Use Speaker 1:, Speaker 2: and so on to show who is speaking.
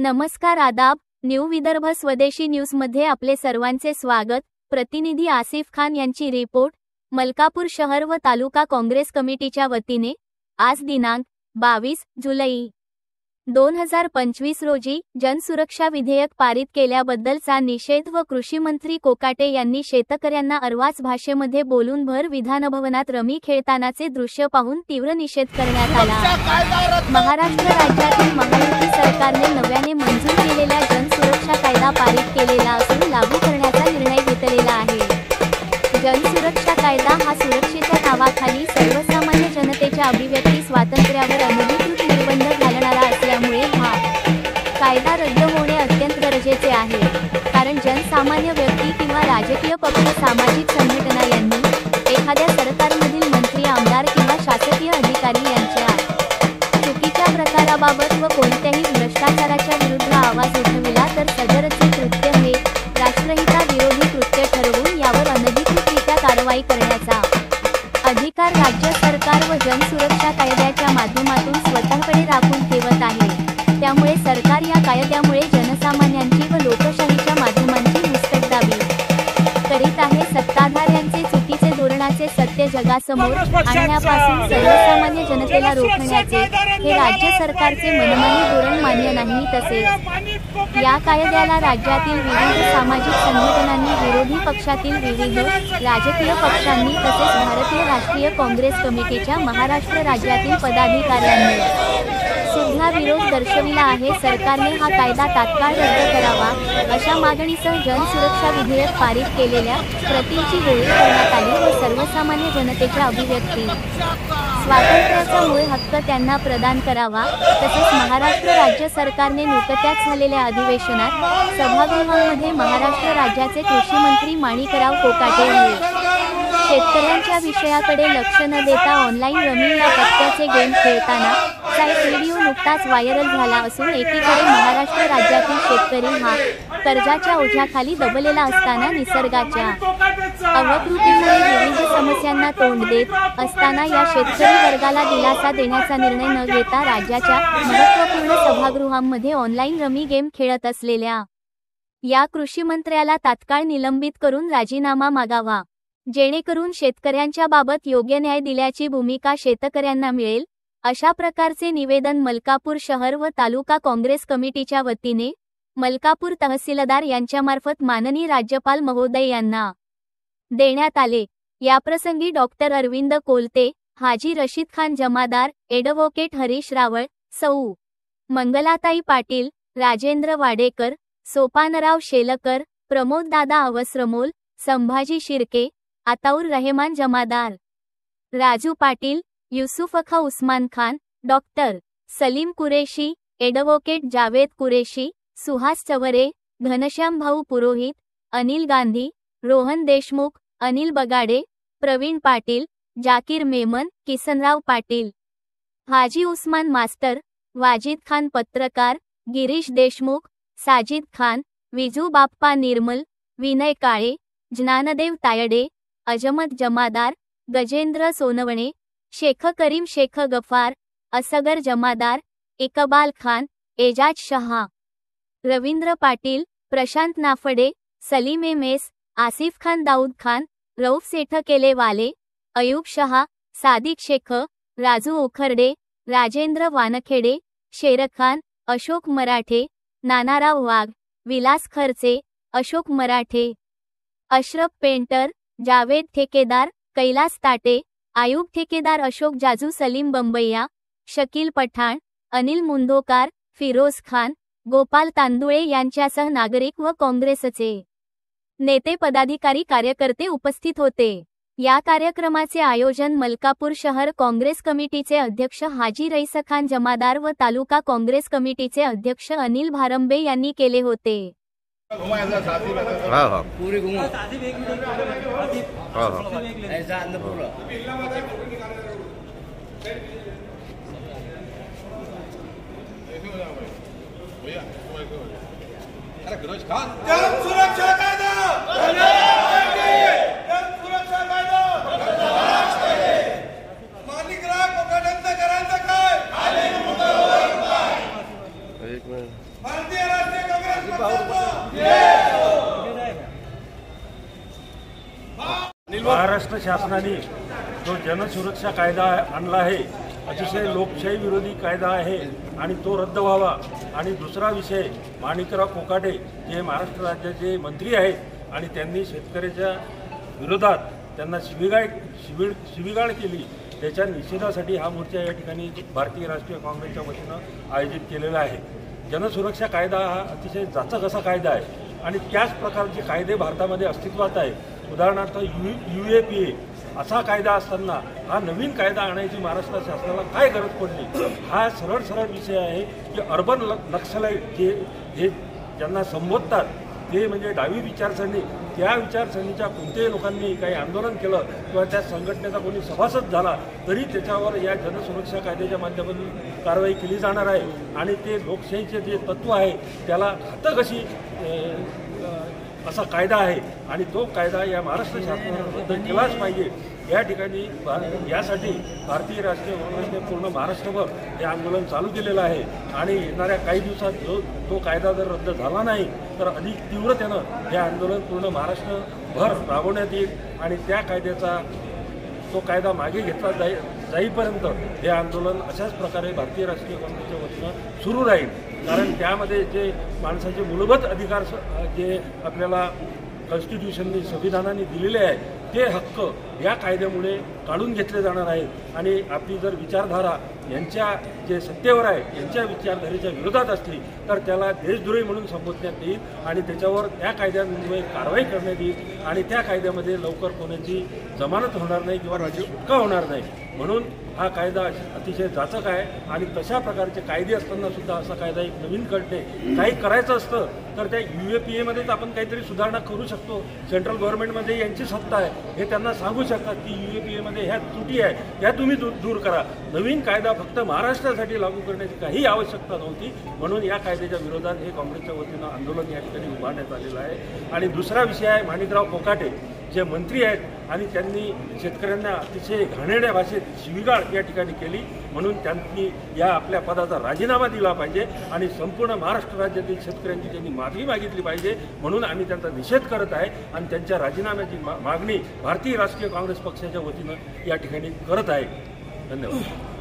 Speaker 1: नमस्कार आदाब। न्यू विदर्भ स्वदेशी न्यूजमध्ये आपले सर्वांचे स्वागत। प्रतिनिधी आसिफ खान यांची रिपोर्ट। मलकापूर शहर व तालुका काँग्रेस कमिटीच्या वतीने आज दिनांक 22 जुलै 2025 रोजी जनसुरक्षा विधेयक पारित केल्याबद्दलचा निषेध व कृषी मंत्री कोकाटे यांनी शेतकऱ्यांना अर्वाच भाषेमध्ये बोलून भर विधानभवनात रमी खेळतानाचे दृश्य पाहून तीव्र निषेध करण्यात आला। महाराष्ट्र राज्यातील महायुती सरकारने नव्याने मंजूर केलेल्या जनसुरक्षा कायदा पारित केलेला असून लागू करण्याचा निर्णय घेतलेला आहे। जनसुरक्षा कायदा हा सुरक्षेच्या नावाखाली सर्वसामान्य जनतेच्या अभिव्यक्ती स्वातंत्र्यावर अनधिकृत निर्बंध घालणारा असल्यामुळे हा कायदा रद्द होणे अत्यंत गरजेचे आहे। कारण जनसामान्य व्यक्ती किंवा राजकीय पक्ष, सामाजिक संघटना यांनी एखाद्या सरकारमधील मंत्री, आमदार किंवा शासकीय अधिकारी यांच्या चुकीच्या प्रकाराबाबत व कोणत्याही भ्रष्टाचाराच्या विरुद्ध आवाज उठविला तर सदरचे कृत्य हे राष्ट्रहिताविरोधी कृत्य ठरवून यावर अनधिकृतरित्या कारवाई करण्याचा अधिकार राज्य सरकार व जनसुरक्षा कायद्याच्या माध्यमातून स्वतःकडे राखून ठेवत आहे। त्यामुळे सरकार या कायद्यामुळे जनसामान्यांची व लोकशाहीच्या माध्यमांची मुस्कटदाबी करीत आहे। सत्ताधार यांचे चुकीचे धोरणाचे सत्य जगासमोर आणण्यापासून सर्वसामान्य जनतेला रोखण्याचे हे राज्य सरकारचे मनमानी धोरण मान्य नाही। तसेच या कायद्याला राज्यातील विविध सामाजिक संघटनांनी, विरोधी पक्षातील विविध राजकीय पक्षांनी तसेच भारतीय राष्ट्रीय काँग्रेस कमिटीच्या महाराष्ट्र राज्यातील पदाधिकाऱ्यांनी सुद्धा विरोध दर्शविला आहे। सरकारने हा कायदा तात्काळ रद्द करावा अशा मागणीसह जनसुरक्षा विधेयक पारित केलेल्या प्रतींची होळी करण्यात आली व सर्वसामान्य जनतेच्या अभिव्यक्ती स्वातंत्र्याचा मूळ हक्क त्यांना प्रदान करावा। तसेच महाराष्ट्र राज्य सरकारने नुकत्याच झालेल्या अधिवेशनात सभागृहामध्ये महाराष्ट्र राज्याचे कृषी मंत्री माणिकराव कोकाटे यांनी शेतकऱ्यांच्या विषयाकडे लक्ष न देता ऑनलाईन रमी या पत्त्याचे गेम खेळताना चा एक व्हिडिओ नुकताच व्हायरल झाला असून एकीकडे महाराष्ट्र राज्यातील शेतकरी हा कर्जाच्या ओझ्याखाली दबलेला असताना निसर्गाच्या अवकृतीमुळे विविध समस्यांना तोंड देत असताना या शेतकरी वर्गाला दिलासा देण्याचा निर्णय न घेता राज्याच्या महत्त्वपूर्ण सभागृहांमध्ये ऑनलाईन रमी गेम खेळत असलेल्या या कृषी मंत्र्याला तात्काळ निलंबित करून राजीनामा मागावा, जेणेकरून शेतकऱ्यांच्या बाबत योग्य न्याय दिल्याची भूमिका शेतकऱ्यांना मिळेल। अशा प्रकारचे निवेदन मलकापूर शहर व तालुका काँग्रेस कमिटीच्या वतीने मलकापूर तहसीलदार यांच्यामार्फत माननीय राज्यपाल महोदय यांना देण्यात आले। याप्रसंगी डॉक्टर अरविंद कोलते, हाजी रशीद खान जमादार, ॲडव्होकेट हरीश रावळ, सौ. मंगलाताई पाटील, राजेंद्र वाडेकर, सोपानराव शेलकर, प्रमोददादा अवसरमोल, संभाजी शिर्के, आताउर रहमान जमादार, राजू पाटील, युसुफखा उस्मान खान, डॉक्टर सलीम कुरेशी, ॲडव्होकेट जावेद कुरेशी, सुहास चवरे, घनश्याम भाऊ पुरोहित, अनिल गांधी, रोहन देशमुख, अनिल बगाडे, प्रवीण पाटील, जाकीर मेमन, किसनराव पाटील, हाजी उस्मान मास्टर, वाजिद खान पत्रकार, गिरीश देशमुख, साजिद खान, विजू बाप्पा निर्मल, विनय काळे, ज्ञानदेव तायडे, अजमत जमादार, गजेंद्र सोनवणे, शेख करीम, शेख गफार, असगर जमादार, इकबाल खान, एजाज शहा, रवींद्र पाटील, प्रशांत नाफडे, सलीम एम.एस., आसिफ खान, दाऊद खान, रऊफ सेठ केलेवाले, अयूब शहा, सादिक शेख, राजू ओखर्डे, राजेंद्र वानखेडे, शेरखान, अशोक मराठे, नानाराव वाघ, विलास खर्चे, अशोक मराठे, अशरफ पेंटर, जावेद ठेकेदार, कैलास ताटे, आयूब ठेकेदार, अशोक जाजू, सलीम बंबैया, शकील पठाण, अनिल मुंदोकार, फिरोज खान, गोपाल तांदुळे यांच्यासह नागरिक व काँग्रेसचे नेते, पदाधिकारी, कार्यकर्ते उपस्थित होते। या कार्यक्रमाचे आयोजन मलकापूर शहर काँग्रेस कमिटीचे अध्यक्ष हाजी रईसखान जमादार व तालुका काँग्रेस कमिटीचे अध्यक्ष अनिल भारंबे यांनी केले होते।
Speaker 2: भारतीय महाराष्ट्र शासनाने जो जनसुरक्षा कायदा आणला आहे, अतिशय लोकशाही विरोधी कायदा आहे आणि तो रद्द व्हावा। आणि दुसरा विषय, माणिकराव कोकाटे जे महाराष्ट्र राज्याचे मंत्री आहेत आणि त्यांनी शेतकऱ्याच्या विरोधात त्यांना शिवीगाळ केली, त्याच्या निषेधासाठी हा मोर्चा या ठिकाणी भारतीय राष्ट्रीय काँग्रेसच्या वतीनं आयोजित केलेला आहे। जनसुरक्षा कायदा हा अतिशय जाचक कायदा आहे आणि त्याच प्रकारचे कायदे भारतामध्ये अस्तित्वात आहे। उदाहरणार्थ UAPA असा कायदा असताना हा नवीन कायदा आणायची महाराष्ट्र शासनाला काय गरज पडली? हा सरळ विषय आहे की अर्बन नक्सलाईट जे ज्यांना संबोधतात ते म्हणजे डावी विचारसरणी, त्या विचारसरणीच्या कोणत्याही लोकांनी काही आंदोलन केलं किंवा त्या संघटनेचा कोणी सभासद झाला तरी त्याच्यावर या जनसुरक्षा कायद्याच्या माध्यमातून कारवाई केली जाणार आहे। आणि ते लोकशाहीचे जे तत्त्व आहे त्याला घातक असा कायदा आहे आणि तो कायदा या महाराष्ट्र शासनाने रद्द केलाच पाहिजे। या ठिकाणी यासाठी भारतीय राष्ट्रीय काँग्रेसने पूर्ण महाराष्ट्रभर हे आंदोलन चालू केलेलं आहे आणि येणाऱ्या काही दिवसात तो कायदा जर रद्द झाला नाही तर अधिक तीव्रतेनं हे आंदोलन पूर्ण महाराष्ट्रभर राबवण्यात येईल आणि त्या कायद्याचा तो कायदा मागे घेतला जाईपर्यंत हे आंदोलन अशाच प्रकारे भारतीय राष्ट्रीय काँग्रेसच्या वतीनं सुरू राहील। कारण त्यामध्ये जे माणसाचे मूलभूत अधिकार जे आपल्याला कॉन्स्टिट्यूशनने संविधानाने दिलेले आहे ते हक्क या कायद्यामुळे काढून घेतले जाणार आहेत आणि आपली जर विचारधारा यांच्या जे सत्तेवर आहे यांच्या विचारधारेच्या विरोधात असली तर त्याला देशद्रोही म्हणून संबोधण्यात येईल आणि त्याच्यावर त्या कायद्यामुळे कारवाई करण्यात येईल आणि त्या कायद्यामध्ये लवकर कोणाची जमानत होणार नाही किंवा सुटका होणार नाही। म्हणून हा कायदा अतिशय जाचक आहे आणि तशा प्रकारचे कायदे असताना सुद्धा असा कायदा एक नवीन करते काही करायचं असतं तर त्या UAPAमध्येच आपण काहीतरी सुधारणा करू शकतो। सेंट्रल गव्हर्नमेंटमध्ये यांची सत्ता आहे, हे त्यांना सांगू शकतात की UAPAमध्ये ह्या त्रुटी आहे, ह्या तुम्ही दूर करा। नवीन कायदा फक्त महाराष्ट्रासाठी लागू करण्याची काही आवश्यकता नव्हती, म्हणून या कायद्याच्या विरोधात हे काँग्रेसच्या वतीनं आंदोलन या ठिकाणी उभारण्यात आलेलं आहे। आणि दुसरा विषय आहे, माणिकराव कोकाटे जे मंत्री आहेत आणि त्यांनी शेतकऱ्यांना अतिशय घाणेरड्या भाषेत शिवीगाळ या ठिकाणी केली, म्हणून त्यांनी या आपल्या पदाचा राजीनामा दिला पाहिजे आणि संपूर्ण महाराष्ट्र राज्यातील शेतकऱ्यांची त्यांनी माफी मागितली पाहिजे। म्हणून आम्ही त्यांचा निषेध करत आहे आणि त्यांच्या राजीनाम्याची मागणी भारतीय राष्ट्रीय काँग्रेस पक्षाच्या वतीनं या ठिकाणी करत आहे। धन्यवाद।